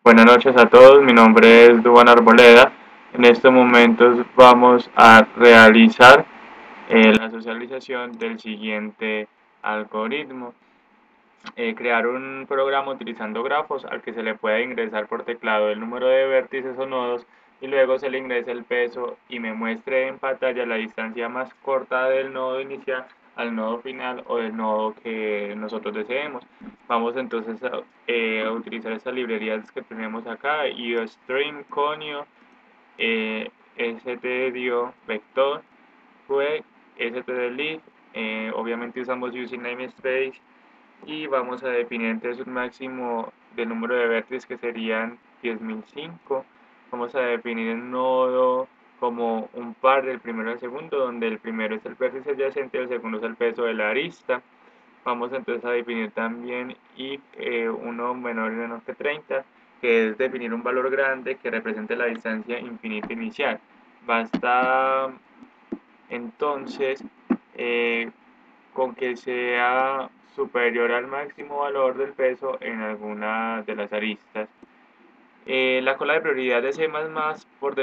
Buenas noches a todos, mi nombre es Duan Arboleda. En estos momentos vamos a realizar la socialización del siguiente algoritmo. Crear un programa utilizando grafos al que se le puede ingresar por teclado el número de vértices o nodos y luego se le ingresa el peso y me muestre en pantalla la distancia más corta del nodo inicial al nodo final o del nodo que nosotros deseemos. Vamos entonces a utilizar estas librerías que tenemos acá: iostream, conio, stdio, vector, quake, stdlib. Obviamente usamos using namespace y vamos a definir entonces un máximo del número de vértices que serían 10.005. Vamos a definir el nodo como un par del primero al segundo, donde el primero es el vértice adyacente y el segundo es el peso de la arista. Vamos entonces a definir también if uno menor o menor que 30, que es definir un valor grande que represente la distancia infinita inicial. Basta entonces con que sea superior al máximo valor del peso en alguna de las aristas. La cola de prioridad de C++ por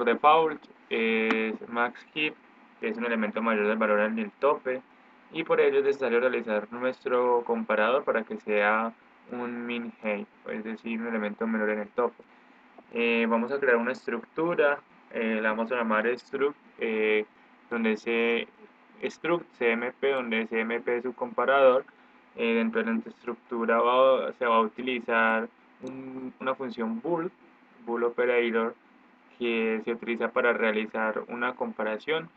default es max heap, que es un elemento mayor del valor en el tope, y por ello es necesario realizar nuestro comparador para que sea un min heap, es decir, un elemento menor en el tope. Vamos a crear una estructura, la vamos a llamar struct, donde se struct cmp, donde cmp es su comparador. Dentro de la estructura se va a utilizar una función bool operator, que se utiliza para realizar una comparación,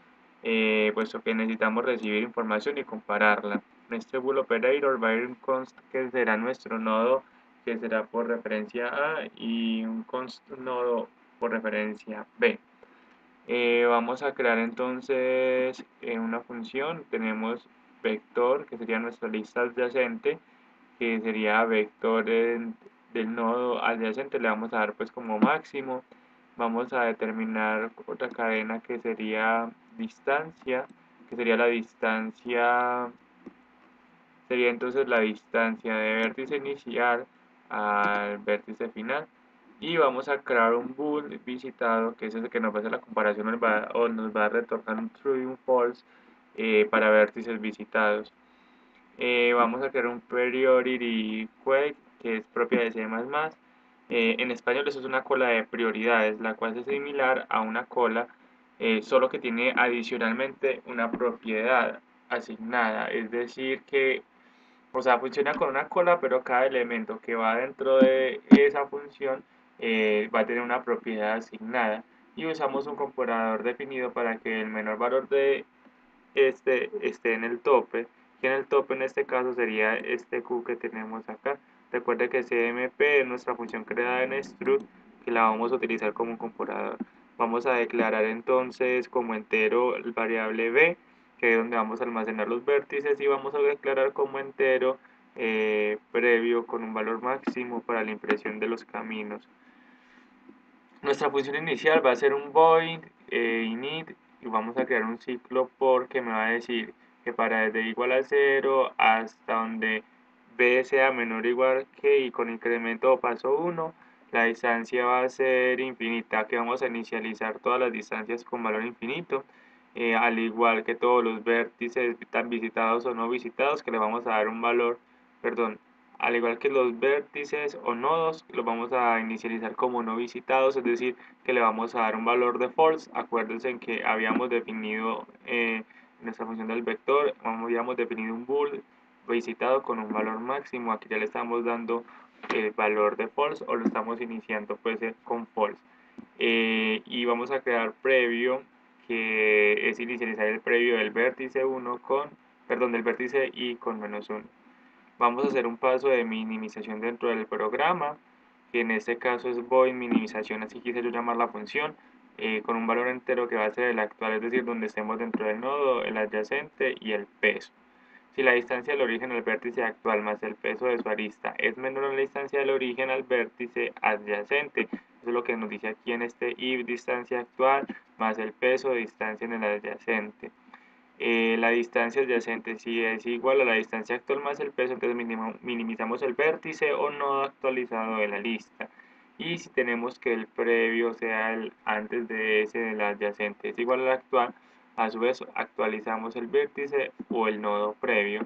puesto que necesitamos recibir información y compararla. En este bool operator va a ir un const que será nuestro nodo, que será por referencia A, y un const nodo por referencia B. Vamos a crear entonces una función. Tenemos vector, que sería nuestra lista adyacente, que sería vector del nodo adyacente, le vamos a dar pues como máximo. Vamos a determinar otra cadena que sería distancia, que sería la distancia, sería entonces la distancia de vértice inicial al vértice final. Y vamos a crear un bool visitado, que es el que nos va a hacer la comparación o nos va a retornar un true y un false para vértices visitados. Vamos a crear un priority query, que es propia de C++. En español eso es una cola de prioridades, la cual es similar a una cola, solo que tiene adicionalmente una propiedad asignada, es decir que, o sea, funciona con una cola, pero cada elemento que va dentro de esa función va a tener una propiedad asignada, y usamos un comparador definido para que el menor valor de este esté en el tope, que en el tope en este caso sería este Q que tenemos acá. Recuerde que CMP es nuestra función creada en struct, que la vamos a utilizar como un comparador. Vamos a declarar entonces como entero el variable b, que es donde vamos a almacenar los vértices, y vamos a declarar como entero previo con un valor máximo para la impresión de los caminos. Nuestra función inicial va a ser un void init, y vamos a crear un ciclo for que me va a decir que para desde igual a 0 hasta donde b sea menor o igual que y con incremento o paso 1, la distancia va a ser infinita, que vamos a inicializar todas las distancias con valor infinito, al igual que todos los vértices tan visitados o no visitados, que le vamos a dar un valor, perdón, al igual que los vértices o nodos, los vamos a inicializar como no visitados, es decir, que le vamos a dar un valor de false. Acuérdense en que habíamos definido nuestra función del vector, habíamos definido un bool visitado con un valor máximo. Aquí ya le estamos dando el valor de false, o lo estamos iniciando pues con false. Y vamos a crear previo, que es inicializar el previo del vértice 1 con, perdón, del vértice i con -1. Vamos a hacer un paso de minimización dentro del programa, que en este caso es void minimización, así quise yo llamar la función, con un valor entero que va a ser el actual, es decir, donde estemos dentro del nodo, el adyacente y el peso. Si la distancia del origen al vértice actual más el peso de su arista es menor a la distancia del origen al vértice adyacente, eso es lo que nos dice aquí en este if distancia actual más el peso de distancia en el adyacente. La distancia adyacente, si es igual a la distancia actual más el peso, entonces minimizamos el vértice o nodo actualizado de la lista. y si tenemos que el previo, o sea, el antes de ese del adyacente es igual al actual, a su vez actualizamos el vértice o el nodo previo.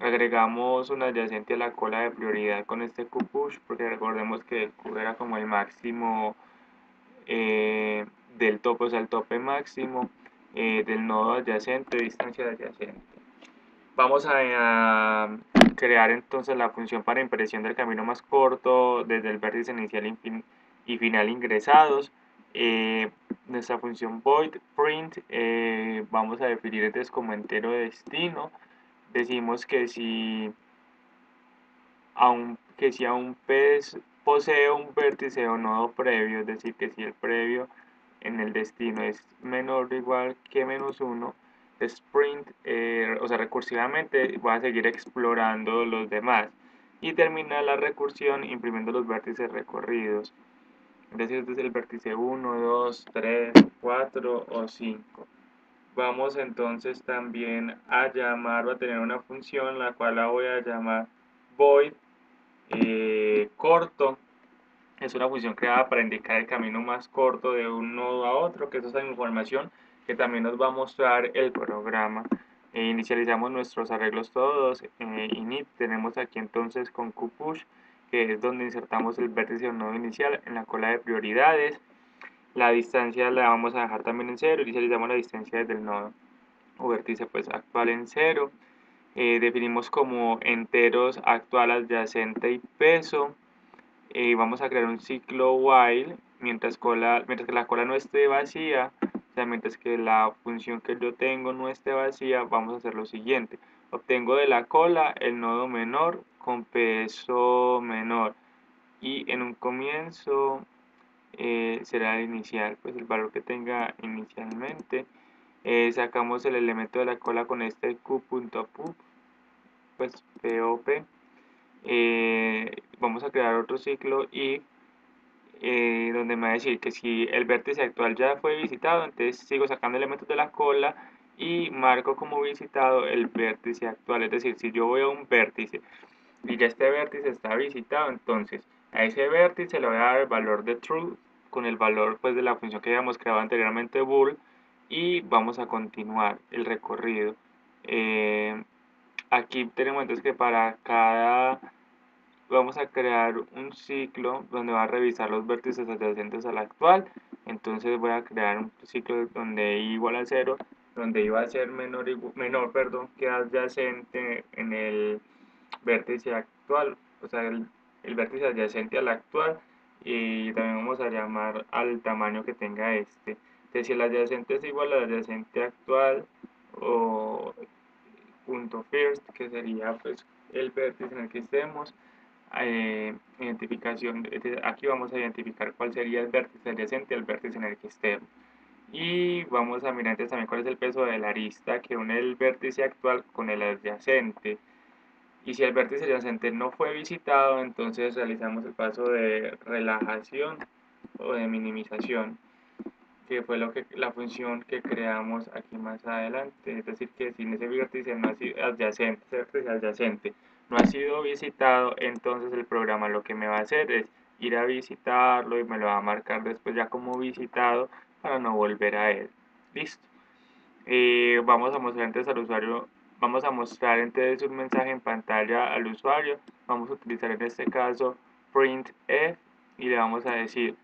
Agregamos un adyacente a la cola de prioridad con este qpush, porque recordemos que el q era como el máximo del tope, o sea, el tope máximo del nodo adyacente, distancia adyacente. Vamos a crear entonces la función para impresión del camino más corto desde el vértice inicial y final ingresados. Nuestra función void print vamos a definir entonces como entero destino. Decimos que si aún posee un vértice o nodo previo, es decir, que si el previo en el destino es menor o igual que -1, sprint, o sea, recursivamente va a seguir explorando los demás y termina la recursión imprimiendo los vértices recorridos. Es decir, este es el vértice 1, 2, 3, 4 o 5. Vamos entonces también a llamar o a tener una función la cual la voy a llamar void corto. Es una función creada para indicar el camino más corto de un nodo a otro, que es esa información que también nos va a mostrar el programa. Inicializamos nuestros arreglos todos, init, tenemos aquí entonces con qpush, que es donde insertamos el vértice del nodo inicial en la cola de prioridades. La distancia la vamos a dejar también en 0, inicializamos la distancia desde el nodo o vértice pues actual en 0. Definimos como enteros actual, adyacente y peso. Vamos a crear un ciclo while mientras que la cola no esté vacía, o sea, mientras que la función que yo tengo no esté vacía, vamos a hacer lo siguiente. Obtengo de la cola el nodo menor con peso menor y en un comienzo será el inicial, pues el valor que tenga inicialmente. Sacamos el elemento de la cola con este q.pub, pues pop. Vamos a crear otro ciclo y donde me va a decir que si el vértice actual ya fue visitado, entonces sigo sacando elementos de la cola y marco como visitado el vértice actual. Es decir, si yo voy a un vértice y ya este vértice está visitado, entonces a ese vértice le voy a dar el valor de true con el valor pues de la función que habíamos creado anteriormente bool y vamos a continuar el recorrido. Aquí tenemos entonces que para cada vamos a crear un ciclo donde va a revisar los vértices adyacentes al actual. Entonces voy a crear un ciclo donde i igual a 0, donde i va a ser menor que adyacente en el vértice actual, o sea, el vértice adyacente al actual, y también vamos a llamar al tamaño que tenga este. Entonces, si el adyacente es igual al adyacente actual, o punto first, que sería pues el vértice en el que estemos, identificación, aquí vamos a identificar cuál sería el vértice adyacente al vértice en el que estemos. Y vamos a mirar entonces también cuál es el peso de la arista que une el vértice actual con el adyacente. Y si el vértice adyacente no fue visitado, entonces realizamos el paso de relajación o de minimización, que fue la función que creamos aquí más adelante. Es decir, que si ese vértice no ha sido adyacente, ese vértice adyacente no ha sido visitado, entonces el programa lo que me va a hacer es ir a visitarlo y me lo va a marcar después ya como visitado para no volver a él. Listo. Vamos a mostrar entonces al usuario, vamos a mostrar entonces un mensaje en pantalla al usuario. Vamos a utilizar en este caso printf y le vamos a decir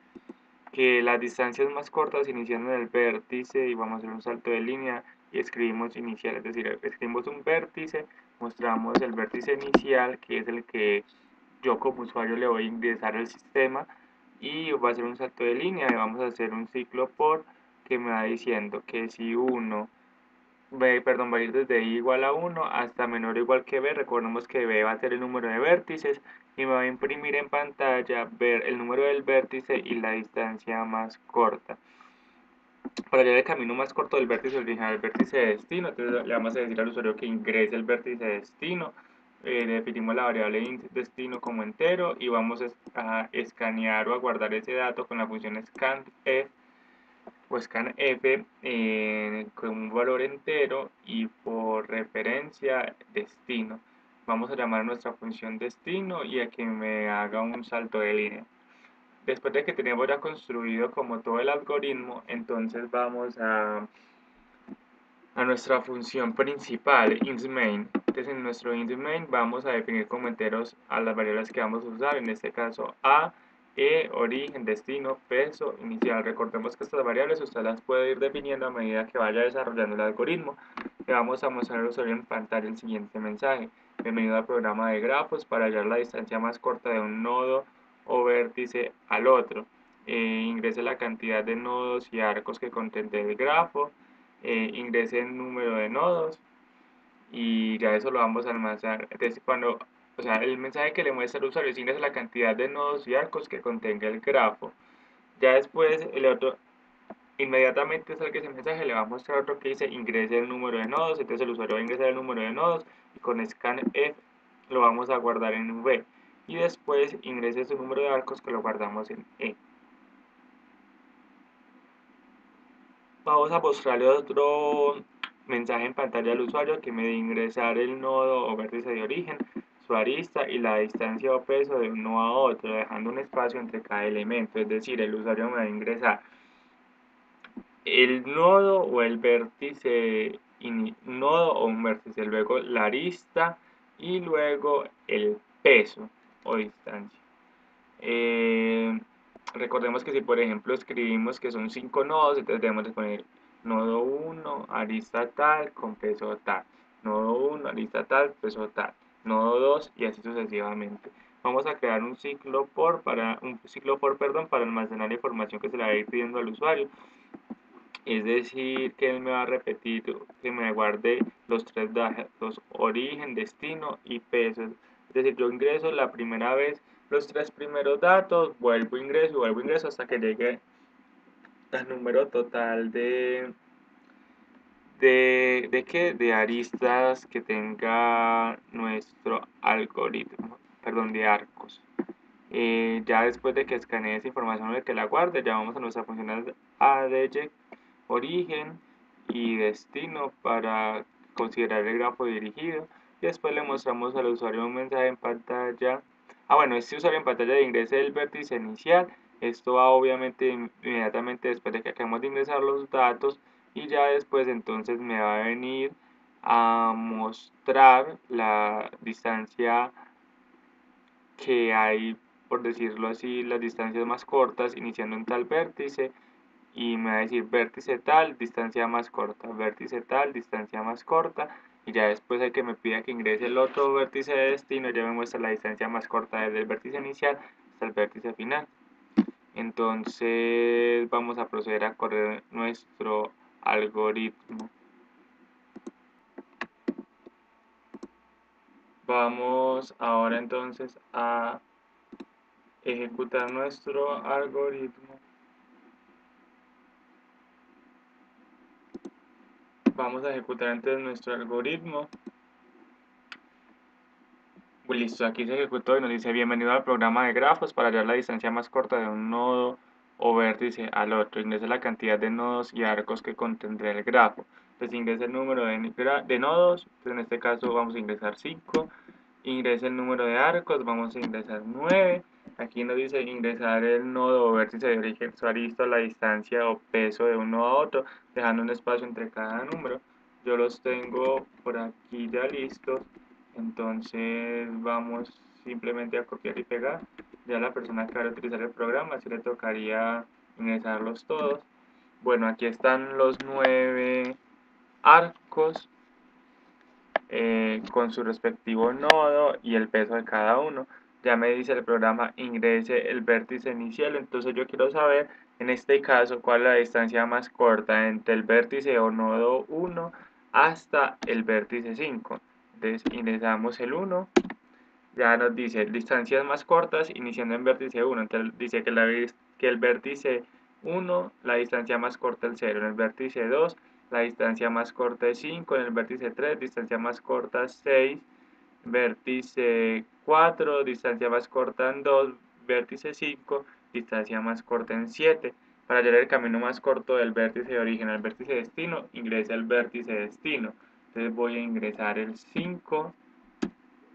que las distancias más cortas inician en el vértice y vamos a hacer un salto de línea y escribimos inicial, es decir, escribimos un vértice, mostramos el vértice inicial que es el que yo como usuario le voy a ingresar al sistema y va a ser un salto de línea y vamos a hacer un ciclo por que me va diciendo que si uno va a ir desde i igual a 1 hasta menor o igual que b. Recordemos que b va a ser el número de vértices y me va a imprimir en pantalla ver el número del vértice y la distancia más corta. Para hallar el camino más corto del vértice original al vértice de destino, entonces le vamos a decir al usuario que ingrese el vértice de destino. Definimos la variable int destino como entero y vamos a escanear o a guardar ese dato con la función scanf o scanf con un valor entero y por referencia destino. Vamos a llamar a nuestra función destino y a que me haga un salto de línea. después de que tenemos ya construido como todo el algoritmo, entonces vamos a nuestra función principal, intMain. Entonces en nuestro intMain vamos a definir como enteros a las variables que vamos a usar, en este caso a, origen, destino, peso, inicial. Recordemos que estas variables usted las puede ir definiendo a medida que vaya desarrollando el algoritmo. Le vamos a mostrar al usuario en pantalla el siguiente mensaje. Bienvenido al programa de grafos para hallar la distancia más corta de un nodo o vértice al otro. Ingrese la cantidad de nodos y arcos que contiene el grafo. Ingrese el número de nodos y ya eso lo vamos a almacenar. Entonces, o sea, el mensaje que le muestra al usuario es ingresa la cantidad de nodos y arcos que contenga el grafo. Ya después, el otro, inmediatamente salga ese mensaje, le va a mostrar otro que dice ingrese el número de nodos. Entonces, el usuario va a ingresar el número de nodos y con scanf lo vamos a guardar en V. Y después ingrese su número de arcos que lo guardamos en E. Vamos a mostrarle otro mensaje en pantalla al usuario que me de ingresar el nodo o vértice de origen, su arista y la distancia o peso de un nodo a otro, dejando un espacio entre cada elemento. Es decir, el usuario me va a ingresar el nodo o el vértice, nodo o un vértice, luego la arista y luego el peso o distancia. Recordemos que si por ejemplo escribimos que son 5 nodos, entonces debemos de poner nodo 1, arista tal, con peso tal, nodo 1, arista tal, peso tal, nodo 2 y así sucesivamente. Vamos a crear un ciclo for para almacenar la información que se le va a ir pidiendo al usuario. Es decir, que él me va a repetir que me guarde los tres datos, origen, destino y peso. Es decir, yo ingreso la primera vez los tres primeros datos, vuelvo ingreso hasta que llegue al número total de aristas que tenga nuestro algoritmo, perdón, de arcos. Ya después de que escanee esa información de que la guarde, ya vamos a nuestra función adject origen y destino para considerar el grafo dirigido y después le mostramos al usuario un mensaje en pantalla. Bueno, este usuario en pantalla de ingrese el vértice inicial. Esto va obviamente inmediatamente después de que acabemos de ingresar los datos y ya después entonces me va a venir a mostrar la distancia que hay, por decirlo así, las distancias más cortas iniciando en tal vértice y me va a decir vértice tal, distancia más corta, vértice tal, distancia más corta y ya después hay que me pida que ingrese el otro vértice de destino, ya me muestra la distancia más corta desde el vértice inicial hasta el vértice final. Entonces vamos a proceder a correr nuestro algoritmo. Vamos ahora entonces a ejecutar nuestro algoritmo. Vamos a ejecutar entonces nuestro algoritmo. Listo, aquí se ejecutó y nos dice bienvenido al programa de grafos para hallar la distancia más corta de un nodo o vértice al otro. Ingrese la cantidad de nodos y arcos que contendrá el grafo. Entonces ingresa el número de nodos, entonces en este caso vamos a ingresar 5. Ingresa el número de arcos, vamos a ingresar 9. Aquí nos dice ingresar el nodo o vértice de origen, su arista, la distancia o peso de un nodo a otro, dejando un espacio entre cada número. Yo los tengo por aquí ya listos. Entonces vamos simplemente a copiar y pegar. Ya la persona que va a utilizar el programa, así le tocaría ingresarlos todos. Bueno, aquí están los 9 arcos con su respectivo nodo y el peso de cada uno. Ya me dice el programa ingrese el vértice inicial, entonces yo quiero saber en este caso cuál es la distancia más corta entre el vértice o nodo 1 hasta el vértice 5. Entonces ingresamos el 1, ya nos dice distancias más cortas iniciando en vértice 1, entonces dice que el vértice 1, la distancia más corta es 0, en el vértice 2, la distancia más corta es 5, en el vértice 3, distancia más corta es 6, vértice 4, distancia más corta en 2, vértice 5, distancia más corta en 7. Para hallar el camino más corto del vértice de origen al vértice de destino, ingresa el vértice de destino. Entonces voy a ingresar el 5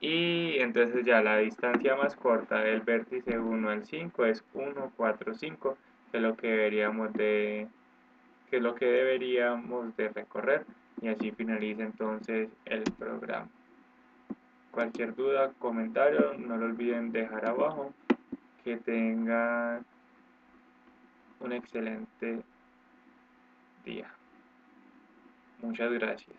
Y entonces ya la distancia más corta del vértice 1 al 5 es 1, 4, 5, que es lo que deberíamos de recorrer, y así finaliza entonces el programa. Cualquier duda, comentario, no lo olviden dejar abajo. Que tengan un excelente día. Muchas gracias.